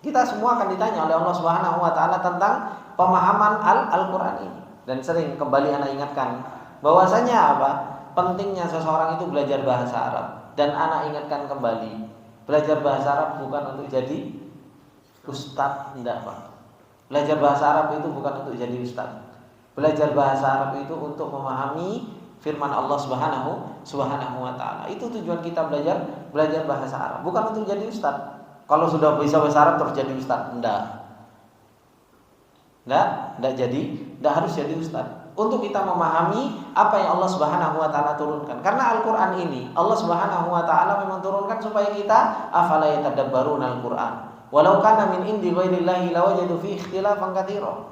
kita semua akan ditanya oleh Allah Subhanahu wa taala tentang pemahaman Al-Qur'an ini. Dan sering kembali anak ingatkan bahwasanya apa? Pentingnya seseorang itu belajar bahasa Arab. Dan anak ingatkan kembali, belajar bahasa Arab bukan untuk jadi ustadz, enggak Pak. Belajar bahasa Arab itu bukan untuk jadi ustadz. Belajar bahasa Arab itu untuk memahami firman Allah Subhanahu wa taala. Itu tujuan kita belajar bahasa Arab, bukan untuk jadi ustaz. Kalau sudah bisa bahasa Arab terus jadi ustaz, enggak harus jadi ustaz. Untuk kita memahami apa yang Allah Subhanahu wa taala turunkan. Karena Al-Qur'an ini Allah Subhanahu wa taala memang turunkan supaya kita afala yatadabbaruna al-Qur'an. Walau kana min indi ghairillahi lawajadu fi ikhtilafan katsira.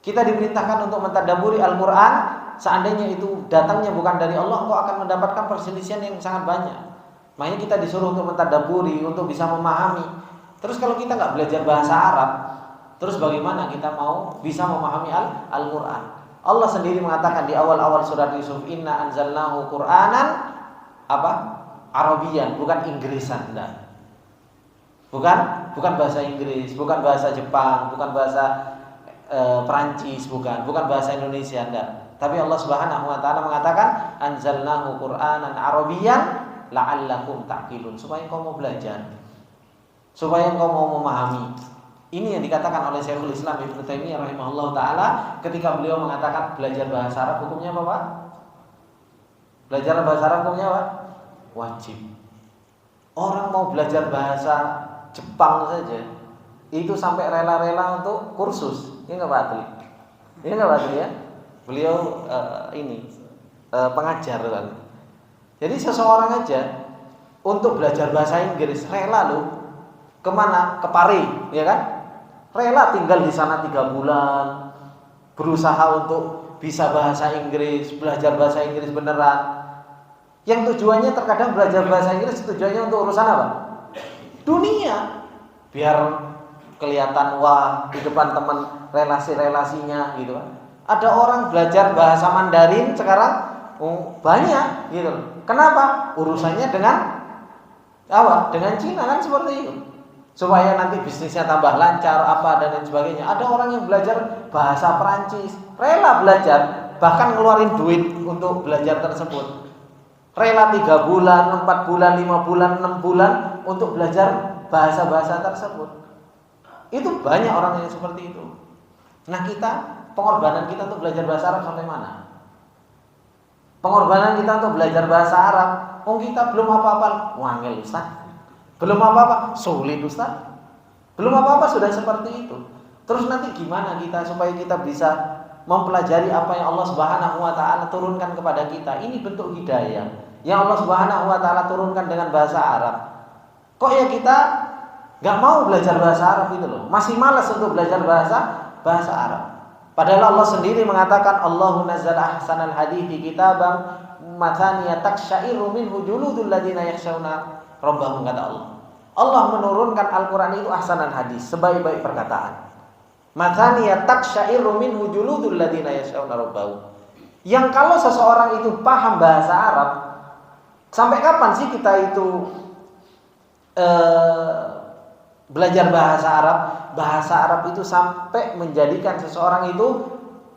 Kita diperintahkan untuk mentadabburi Al-Qur'an. Seandainya itu datangnya bukan dari Allah, engkau akan mendapatkan perselisihan yang sangat banyak. Makanya kita disuruh untuk mentadabburi, untuk bisa memahami. Terus kalau kita nggak belajar bahasa Arab, terus bagaimana kita mau bisa memahami Al-Qur'an? Allah sendiri mengatakan di awal-awal surat Yusuf, inna anzalnahu Qur'anan Arabian, bukan Inggrisan, enggak. Bukan bahasa Inggris, bukan bahasa Jepang, bukan bahasa Perancis, bukan bahasa Indonesia, enggak. Tapi Allah Subhanahu wa taala mengatakan anzalnahu Qur'anan Arabian la'allakum ta'qilun, supaya kau mau belajar. supaya engkau mau memahami. Ini yang dikatakan oleh Syekhul Islam Ibnu Taimiyah rahimahullah taala ketika beliau mengatakan belajar bahasa Arab hukumnya apa, Pak? Belajar bahasa Arab hukumnya apa? Wajib. Orang mau belajar bahasa Jepang saja itu sampai rela-rela untuk kursus. Ini enggak Pak Adli? Ini enggak Pak Adli ya? Beliau pengajar kan. Jadi seseorang aja untuk belajar bahasa Inggris rela loh. Kemana? Ke Paris, ya kan? Rela tinggal di sana 3 bulan, berusaha untuk bisa bahasa Inggris, belajar bahasa Inggris beneran. Yang tujuannya terkadang belajar bahasa Inggris tujuannya untuk urusan apa? Dunia. Biar kelihatan wah di depan teman relasi-relasinya gitu kan. Ada orang belajar bahasa Mandarin sekarang banyak gitu. Kenapa? Urusannya dengan apa? Dengan Cina kan seperti itu. Supaya nanti bisnisnya tambah lancar apa dan lain sebagainya. Ada orang yang belajar bahasa Perancis, rela belajar, bahkan ngeluarin duit untuk belajar tersebut. Rela 3 bulan, 4 bulan, 5 bulan, 6 bulan untuk belajar bahasa-bahasa tersebut. Itu banyak orang yang seperti itu. Nah kita, pengorbanan kita untuk belajar bahasa Arab sampai mana? Pengorbanan kita untuk belajar bahasa Arab, kita belum apa-apa, wangel Ustaz. Belum apa-apa, sulit Ustaz. Belum apa-apa sudah seperti itu. Terus nanti gimana kita supaya kita bisa mempelajari apa yang Allah Subhanahu wa taala turunkan kepada kita? Ini bentuk hidayah yang Allah Subhanahu wa taala turunkan dengan bahasa Arab. Kok ya kita enggak mau belajar bahasa Arab itu loh. Masih malas untuk belajar bahasa Arab. Padahal Allah sendiri mengatakan Allahu nazzala ahsanal hadithi kitaban mathaniya takshairu minhu juludul ladina yakhshawna rabbahum, kata Allah. Allah menurunkan Al-Qur'an itu ahsanal hadis, sebaik-baik perkataan. Mathaniya takshairu minhu juludul ladina yakhshawna rabbahum. Yang kalau seseorang itu paham bahasa Arab, sampai kapan sih kita itu belajar bahasa Arab? Bahasa Arab itu sampai menjadikan seseorang itu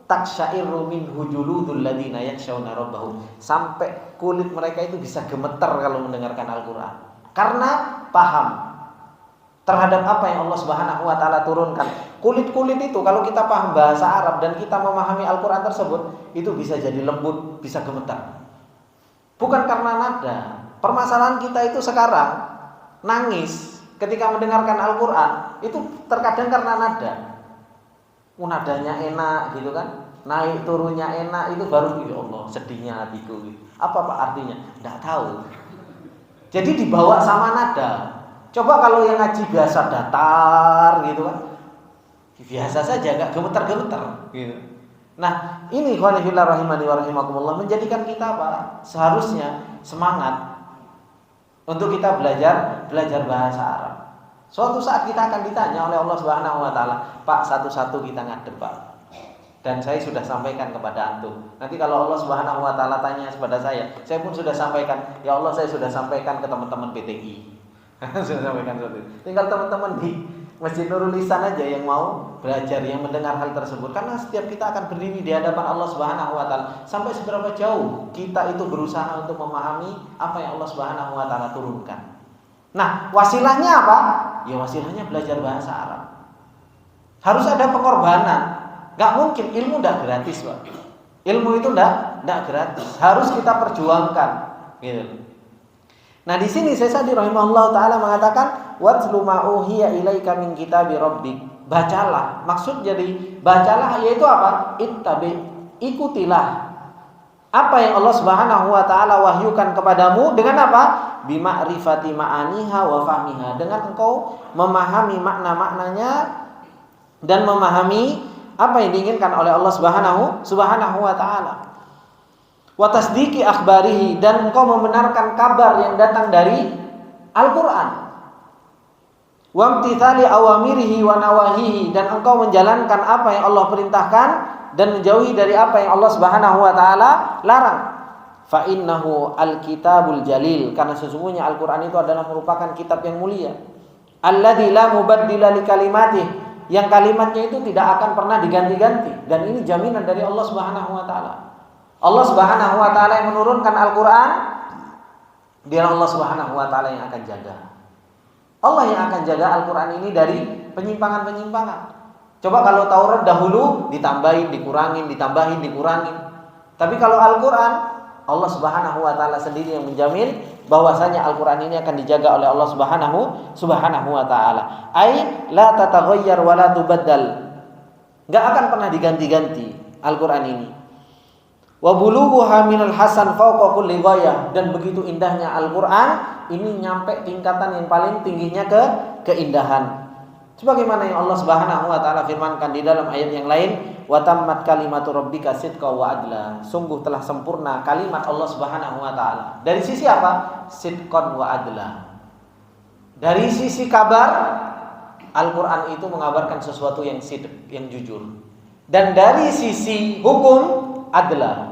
taksyairu minhu juludul ladina yakhshawna rabbahum, sampai kulit mereka itu bisa gemetar kalau mendengarkan Al-Qur'an karena paham terhadap apa yang Allah Subhanahu wa taala turunkan. Kulit-kulit itu kalau kita paham bahasa Arab dan kita memahami Al-Qur'an tersebut, itu bisa jadi lembut, bisa gemetar. Bukan karena nada. Permasalahan kita itu sekarang nangis ketika mendengarkan Al-Qur'an itu terkadang karena nada. Nadanya enak gitu kan, naik turunnya enak, itu baru ya Allah sedihnya hatiku gitu. Apa Pak artinya? Enggak tahu. Jadi dibawa sama nada. Coba kalau yang ngaji biasa datar gitu kan, biasa saja, enggak gemetar-gemetar gitu. Nah, ini ikhwani fillah rahimani wa rahimakumullah menjadikan kita apa? Seharusnya semangat untuk kita belajar bahasa Arab. Suatu saat kita akan ditanya oleh Allah Subhanahu wa taala, Pak, satu-satu kita ngadep, Pak. Dan saya sudah sampaikan kepada antum. Nanti kalau Allah Subhanahu wa taala tanya kepada saya pun sudah sampaikan, ya Allah saya sudah sampaikan ke teman-teman PTI. Sudah sampaikan seperti itu. Tinggal teman-teman di Masjid Nurul Ihsan aja yang mau belajar, yang mendengar hal tersebut. Karena setiap kita akan berdiri di hadapan Allah Subhanahu wa taala. Sampai seberapa jauh kita itu berusaha untuk memahami apa yang Allah Subhanahu wa taala turunkan. Nah, wasilahnya apa? Ya wasilahnya belajar bahasa Arab. Harus ada pengorbanan. Gak mungkin, ilmu tidak gratis, Pak. Ilmu itu tidak gratis. Harus kita perjuangkan, gitu. Nah, di sini Syekh Sa'di rahimahullah taala mengatakan watlu ma uhiya ilaika min kitabi rabbik. Bacalah. Maksud jadi bacalah yaitu apa? Ittabi, ikutilah apa yang Allah Subhanahu wa taala wahyukan kepadamu dengan apa? Bima'rifati ma'aniha wa fahmiha. Dengan engkau memahami makna-maknanya dan memahami apa yang diinginkan oleh Allah Subhanahu wa taala. Wa tasdiqi akhbarihi, dan engkau membenarkan kabar yang datang dari Al-Qur'an. Wa imtithali awamirihi wa nawahihi, dan engkau menjalankan apa yang Allah perintahkan dan menjauhi dari apa yang Allah Subhanahu wa taala larang. Fa innahu al-kitabul jalil, karena sesungguhnya Al-Qur'an itu adalah merupakan kitab yang mulia. Alladzi la mubaddila li kalimatih, yang kalimatnya itu tidak akan pernah diganti-ganti, dan ini jaminan dari Allah Subhanahu wa taala. Allah Subhanahu wa taala yang menurunkan Al-Qur'an, dia Allah Subhanahu wa taala yang akan jaga. Allah yang akan jaga Al-Quran ini dari penyimpangan-penyimpangan. Coba kalau Taurat dahulu ditambahin, dikurangin, ditambahin, dikurangin. Tapi kalau Al-Quran, Allah Subhanahu wa taala sendiri yang menjamin bahwasanya Al-Quran ini akan dijaga oleh Allah Subhanahu wa taala. Ai la tataghayyar wa la tubaddal. Enggak akan pernah diganti-ganti Al-Quran ini. Wa bulughuha minal hasan fawqa kulli ghayah, dan begitu indahnya Al-Quran ini nyampe tingkatan yang paling tingginya keindahan. Sebagaimana yang Allah Subhanahu wa taala firmankan di dalam ayat yang lain, wa tammat kalimatu rabbika sidqan wa adla. Sungguh telah sempurna kalimat Allah Subhanahu wa taala. Dari sisi apa? Sidqan wa adla. Dari sisi kabar, Al-Quran itu mengabarkan sesuatu yang sidq, yang jujur. Dan dari sisi hukum, adla.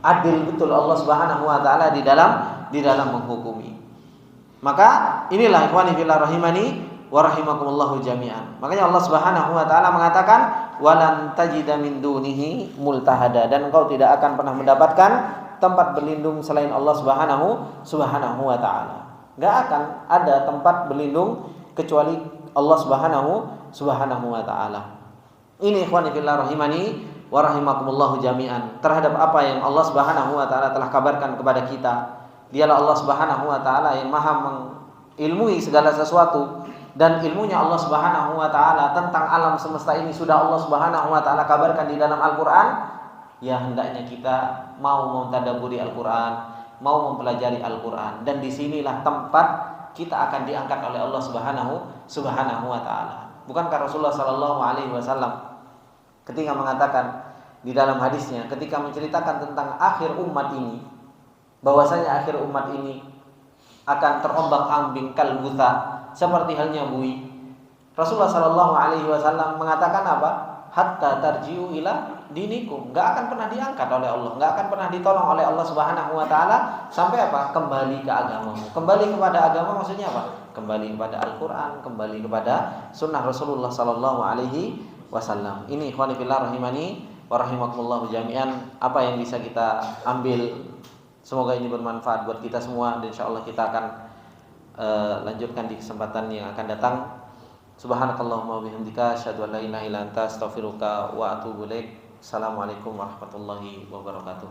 Adil betul Allah Subhanahu wa taala di dalam menghukumi. Maka inilah ikhwani fillah rahimani wa rahimakumullahu jami'an. Makanya Allah Subhanahu wa taala mengatakan walan tajida min dunihi multahada, dan engkau tidak akan pernah mendapatkan tempat berlindung selain Allah Subhanahu wa taala. Enggak akan ada tempat berlindung kecuali Allah Subhanahu wa taala. Ini ikhwani fillah rahimani wa rahimakumullahu jami'an, terhadap apa yang Allah Subhanahu wa taala telah kabarkan kepada kita. Dialah Allah Subhanahu wa taala yang maha mengilmui segala sesuatu, dan ilmunya Allah Subhanahu wa taala tentang alam semesta ini sudah Allah Subhanahu wa taala kabarkan di dalam Al-Qur'an. Ya hendaknya kita mau mentadabburi Al-Qur'an, mau mempelajari Al-Qur'an, dan disinilah tempat kita akan diangkat oleh Allah Subhanahu wa taala. Bukankah Rasulullah sallallahu alaihi wasallam ketika mengatakan di dalam hadisnya, ketika menceritakan tentang akhir umat ini, bahwasanya akhir umat ini akan terombang-ambing kal gutha, seperti halnya buih. Rasulullah sallallahu alaihi wasallam mengatakan apa? Hatta tarji'u ila dinikum. Enggak akan pernah diangkat oleh Allah, enggak akan pernah ditolong oleh Allah Subhanahu wa taala sampai apa? Kembali ke agamamu. Kembali kepada agama maksudnya apa? Kembali kepada Al-Qur'an, kembali kepada sunnah Rasulullah sallallahu alaihi wasallam. Ini ikhwani fillah rahimani wa rahimakumullah jami'an, apa yang bisa kita ambil, semoga ini bermanfaat buat kita semua, dan insyaallah kita akan lanjutkan di kesempatan yang akan datang. Subhanakallahumma wa bihamdika asyhadu an la ilaha illa anta astaghfiruka wa atubu ilaik. Assalamualaikum warahmatullahi wabarakatuh.